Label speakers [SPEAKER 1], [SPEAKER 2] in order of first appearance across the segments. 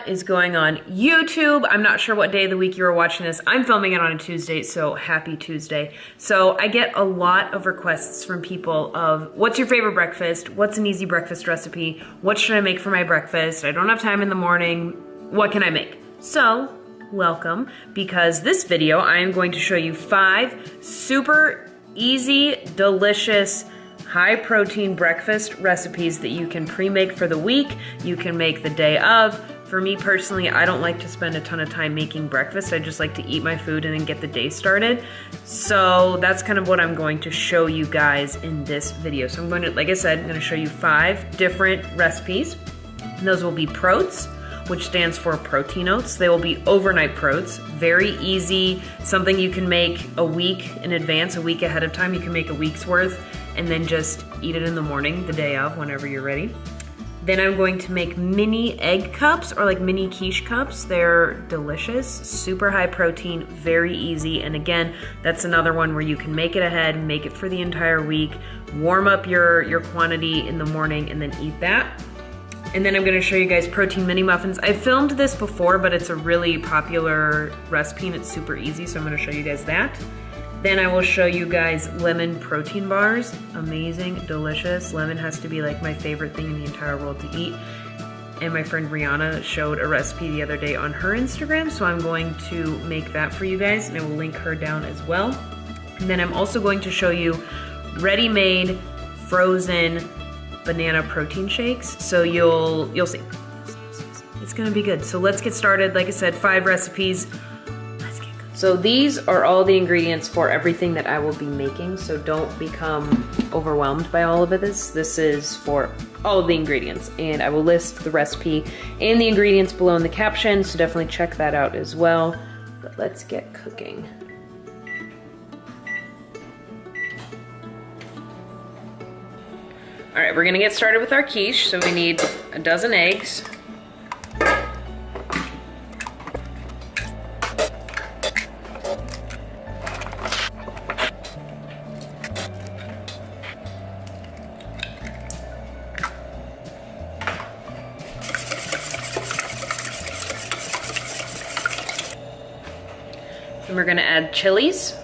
[SPEAKER 1] What is going on YouTube? I'm not sure what day of the week you are watching this. I'm filming it on a Tuesday, so happy Tuesday. So I get a lot of requests from people of what's your favorite breakfast? What's an easy breakfast recipe? What should I make for my breakfast? I don't have time in the morning. What can I make? So welcome, because this video I am going to show you 5 super easy, delicious, high protein breakfast recipes that you can pre-make for the week. You can make the day of. For me personally, I don't like to spend a ton of time making breakfast. I just like to eat my food and then get the day started. So that's kind of what I'm going to show you guys in this video. So I'm going to, like I said, I'm going to show you 5 different recipes. And those will be protes, which stands for protein oats. They will be overnight protes, very easy, something you can make a week in advance, a week ahead of time. You can make a week's worth and then just eat it in the morning, the day of, whenever you're ready. Then I'm going to make mini egg cups, or like mini quiche cups. They're delicious, super high protein, very easy. And again, that's another one where you can make it ahead, make it for the entire week, warm up your quantity in the morning and then eat that. And then I'm gonna show you guys protein mini muffins. I filmed this before, but it's a really popular recipe and it's super easy, so I'm gonna show you guys that. Then I will show you guys lemon protein bars. Amazing, delicious. Lemon has to be like my favorite thing in the entire world to eat. And my friend Rihanna showed a recipe the other day on her Instagram, so I'm going to make that for you guys, and I will link her down as well. And then I'm also going to show you ready-made frozen banana protein shakes. So you'll see. It's gonna be good. So let's get started. Like I said, 5 recipes. So these are all the ingredients for everything that I will be making, so don't become overwhelmed by all of this. This is for all of the ingredients, and I will list the recipe and the ingredients below in the caption, so definitely check that out as well. But let's get cooking. All right, we're gonna get started with our quiche. So we need a dozen eggs. Then we're gonna add chilies.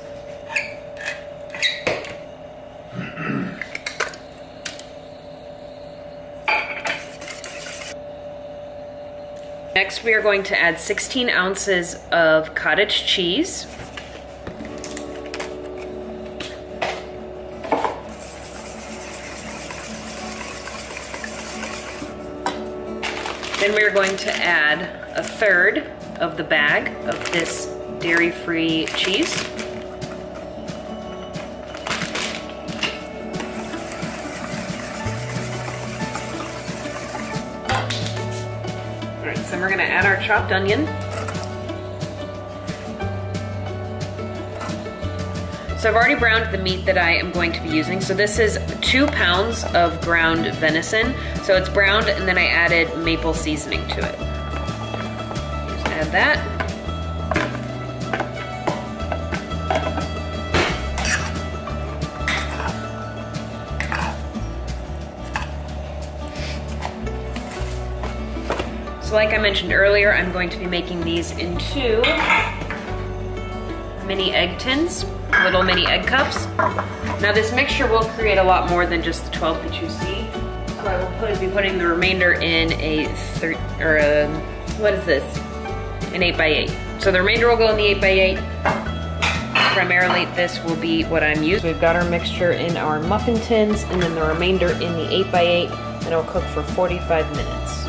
[SPEAKER 1] Next, we are going to add 16 ounces of cottage cheese. Then we are going to add a third of the bag of this dairy-free cheese. All right, so we're gonna add our chopped onion. So I've already browned the meat that I am going to be using. So this is 2 pounds of ground venison. So it's browned, and then I added maple seasoning to it. Just add that. So like I mentioned earlier, I'm going to be making these into mini egg tins, little mini egg cups. Now this mixture will create a lot more than just the 12 that you see. So I will be putting the remainder in what is this? An 8x8. So the remainder will go in the 8x8. Primarily this will be what I'm using. So we've got our mixture in our muffin tins and then the remainder in the 8x8, and it'll cook for 45 minutes.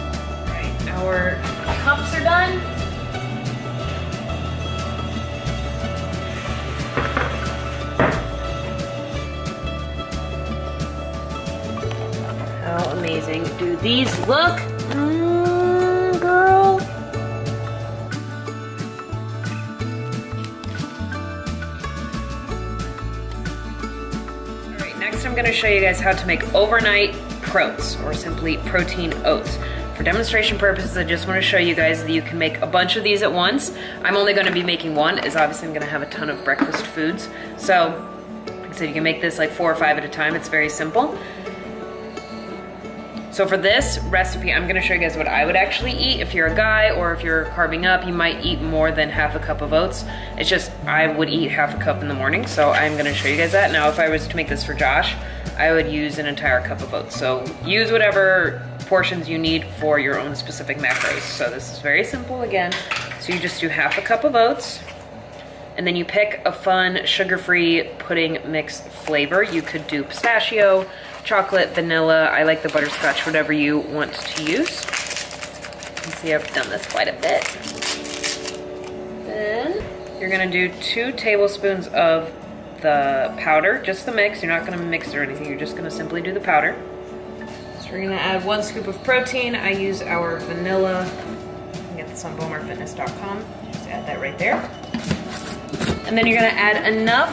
[SPEAKER 1] Our cups are done. How amazing do these look? Girl. All right, next I'm going to show you guys how to make overnight protes, or simply protein oats. For demonstration purposes, I just want to show you guys that you can make a bunch of these at once. I'm only going to be making one, as obviously I'm going to have a ton of breakfast foods. So, like I said, you can make this like 4 or 5 at a time. It's very simple. So for this recipe, I'm gonna show you guys what I would actually eat. If you're a guy or if you're carving up, you might eat more than half a cup of oats. It's just, I would eat half a cup in the morning, so I'm gonna show you guys that. Now, if I was to make this for Josh, I would use an entire cup of oats. So use whatever portions you need for your own specific macros. So this is very simple again. So you just do half a cup of oats, and then you pick a fun sugar-free pudding mix flavor. You could do pistachio, chocolate, vanilla. I like the butterscotch, whatever you want to use. You can see I've done this quite a bit. Then you're gonna do 2 tablespoons of the powder, just the mix. You're not gonna mix it or anything. You're just gonna simply do the powder. So we're gonna add 1 scoop of protein. I use our vanilla. You can get this on BomarFitness.com. Just add that right there. And then you're gonna add enough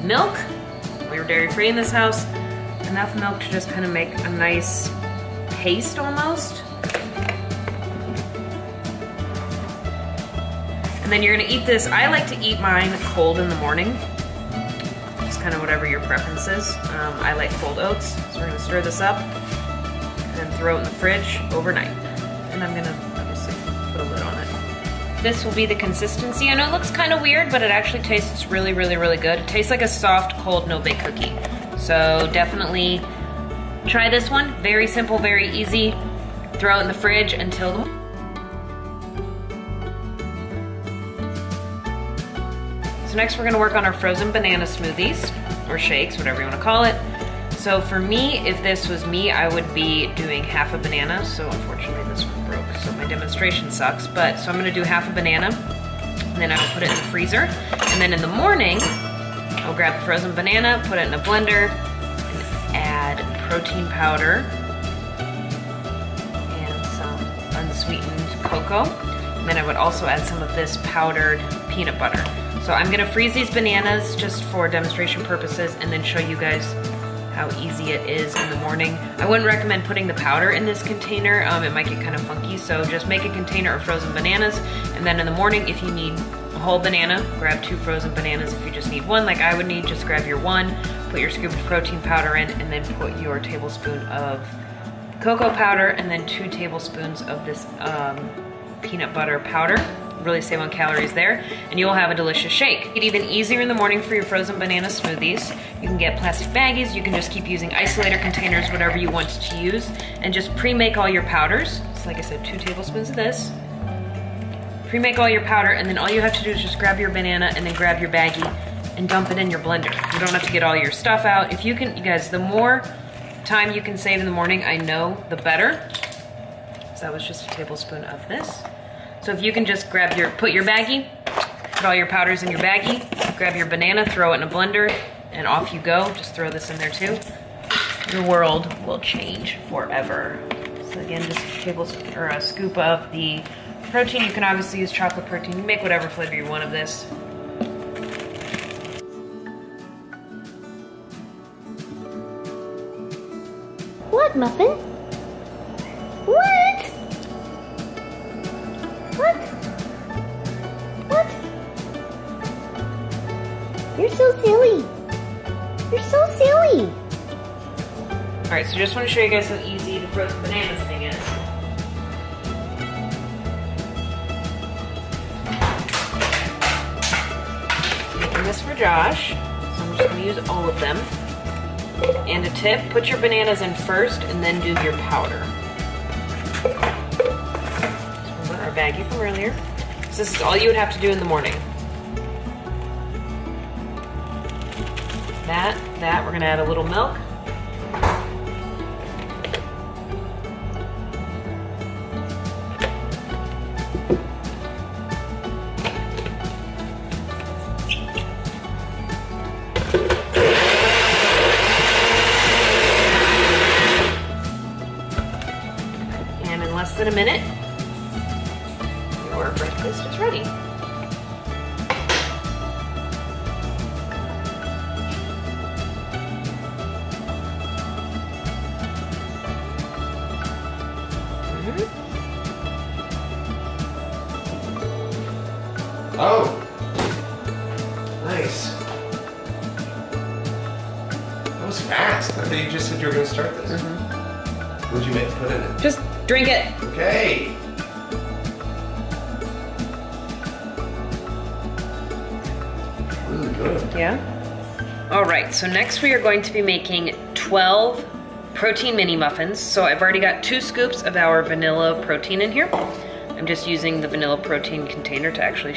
[SPEAKER 1] milk. We're dairy-free in this house. Enough milk to just kind of make a nice paste almost. And then you're gonna eat this. I like to eat mine cold in the morning. Just kind of whatever your preference is. I like cold oats. So we're gonna stir this up and throw it in the fridge overnight. And I'm gonna obviously put a lid on it. This will be the consistency. I know it looks kind of weird, but it actually tastes really, really, really good. It tastes like a soft, cold, no-bake cookie. So definitely try this one. Very simple, very easy. Throw it in the fridge until the... So next we're gonna work on our frozen banana smoothies, or shakes, whatever you wanna call it. So for me, if this was me, I would be doing half a banana. So unfortunately this one broke, so my demonstration sucks. But, so I'm gonna do half a banana, and then I'll put it in the freezer. And then in the morning, I'll grab the frozen banana, put it in a blender, and add protein powder, and some unsweetened cocoa. And then I would also add some of this powdered peanut butter. So I'm gonna freeze these bananas just for demonstration purposes, and then show you guys how easy it is in the morning. I wouldn't recommend putting the powder in this container. It might get kind of funky, so just make a container of frozen bananas, and then in the morning, if you need a whole banana, grab 2 frozen bananas. If you just need 1, like I would need, just grab your 1, put your scoop of protein powder in, and then put your tablespoon of cocoa powder, and then 2 tablespoons of this peanut butter powder. Really save on calories there, and you'll have a delicious shake. Make it even easier in the morning for your frozen banana smoothies. You can get plastic baggies, you can just keep using isolator containers, whatever you want to use, and just pre-make all your powders. So like I said, 2 tablespoons of this. Pre-make all your powder, and then all you have to do is just grab your banana and then grab your baggie and dump it in your blender. You don't have to get all your stuff out. If you can, you guys, the more time you can save in the morning, I know, the better. So that was just a tablespoon of this. So if you can just grab put your baggie, put all your powders in your baggie, grab your banana, throw it in a blender, and off you go. Just throw this in there too. Your world will change forever. So again, just a tablespoon or a scoop of the protein. You can obviously use chocolate protein. You make whatever flavor you want of this.
[SPEAKER 2] What, Muffin? What? What? What? You're so silly. You're so silly.
[SPEAKER 1] All right, so just want to show you guys how easy the frozen bananas thing is. Making this for Josh, so I'm just gonna use all of them. And a tip, put your bananas in first and then do your powder. Our baggie from earlier. So this is all you would have to do in the morning. That, we're gonna add a little milk. And in less than a minute, your breakfast is ready.
[SPEAKER 3] Oh, nice. That was fast. I thought you just said you were going to start this. What'd you put in it?
[SPEAKER 1] Just drink it.
[SPEAKER 3] Okay. Really good.
[SPEAKER 1] Yeah. All right, so next we are going to be making 12 protein mini muffins. So I've already got 2 scoops of our vanilla protein in here. I'm just using the vanilla protein container to actually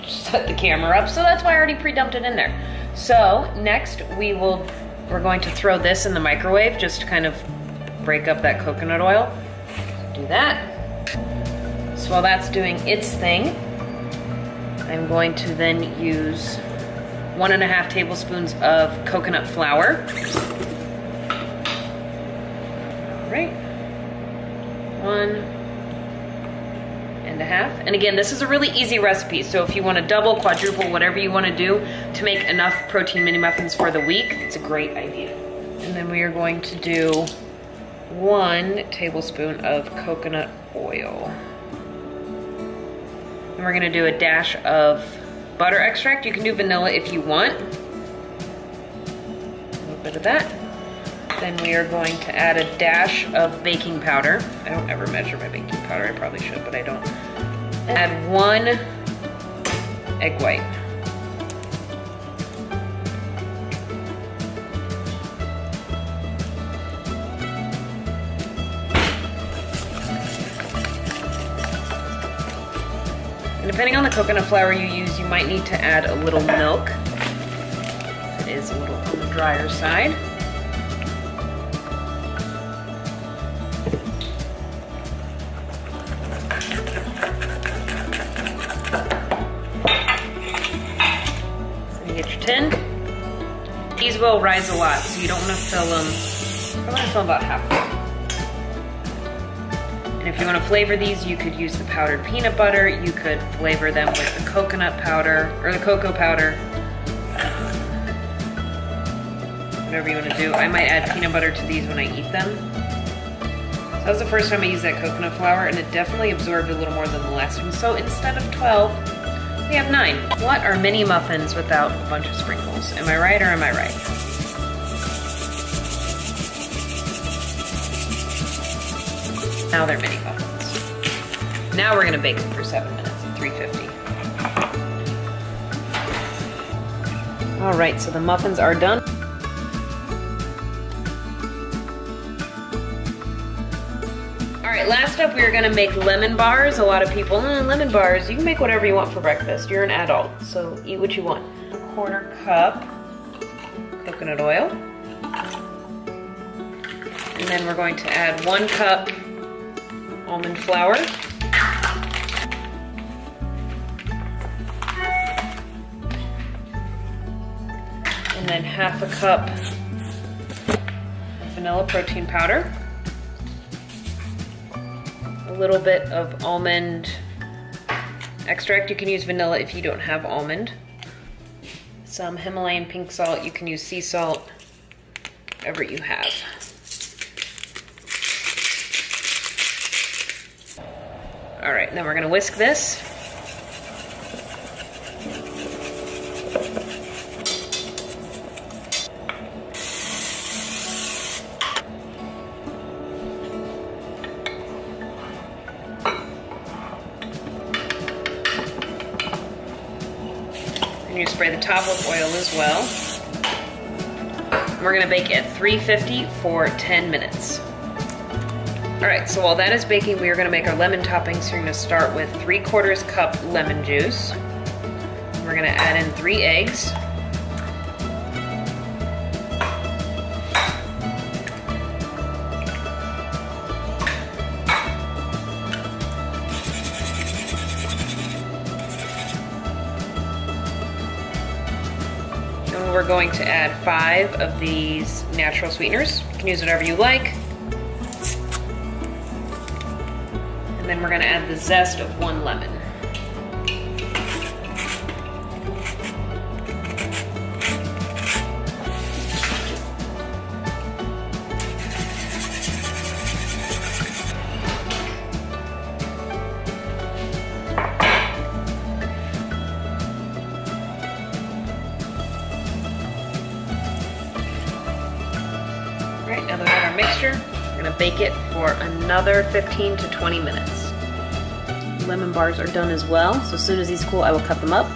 [SPEAKER 1] set the camera up, so that's why I already pre-dumped it in there. So next we're going to throw this in the microwave just to kind of break up that coconut oil. Do that. So while that's doing its thing, I'm going to then use 1.5 tablespoons of coconut flour. All right, 1.5. And again, this is a really easy recipe, so if you want to double, quadruple, whatever you want to do to make enough protein mini muffins for the week, it's a great idea. And then we are going to do 1 tablespoon of coconut oil. And we're gonna do a dash of butter extract. You can do vanilla if you want. A little bit of that. Then we are going to add a dash of baking powder. I don't ever measure my baking powder. I probably should, but I don't. Add 1 egg white. And depending on the coconut flour you use, you might need to add a little milk. It is a little on the drier side. So you get your tin. These will rise a lot, so you don't want to fill them. I want to fill about half of them. And if you want to flavor these, you could use the powdered peanut butter. You could flavor them with the coconut powder or the cocoa powder. Whatever you want to do. I might add peanut butter to these when I eat them. So that was the first time I used that coconut flour, and it definitely absorbed a little more than the last one. So instead of 12, we have 9. What are mini muffins without a bunch of sprinkles? Am I right or am I right? Now they're mini muffins. Now we're gonna bake them for 7 minutes at 350. All right, so the muffins are done. All right, last up we are gonna make lemon bars. A lot of people, lemon bars, you can make whatever you want for breakfast. You're an adult, so eat what you want. 1/4 cup coconut oil. And then we're going to add 1 cup almond flour. And then 1/2 cup of vanilla protein powder. A little bit of almond extract. You can use vanilla if you don't have almond. Some Himalayan pink salt. You can use sea salt, whatever you have. All right, then we're gonna whisk this. And you spray the top with oil as well. We're gonna bake at 350 for 10 minutes. All right, so while that is baking, we are gonna make our lemon toppings. So you're gonna start with 3/4 cup lemon juice. We're gonna add in 3 eggs. And we're going to add 5 of these natural sweeteners. You can use whatever you like. And then we're gonna add the zest of 1 lemon. All right, now that we have our mixture, we're gonna bake it for another 15 to 20 minutes. Lemon bars are done as well, so as soon as these cool, I will cut them up.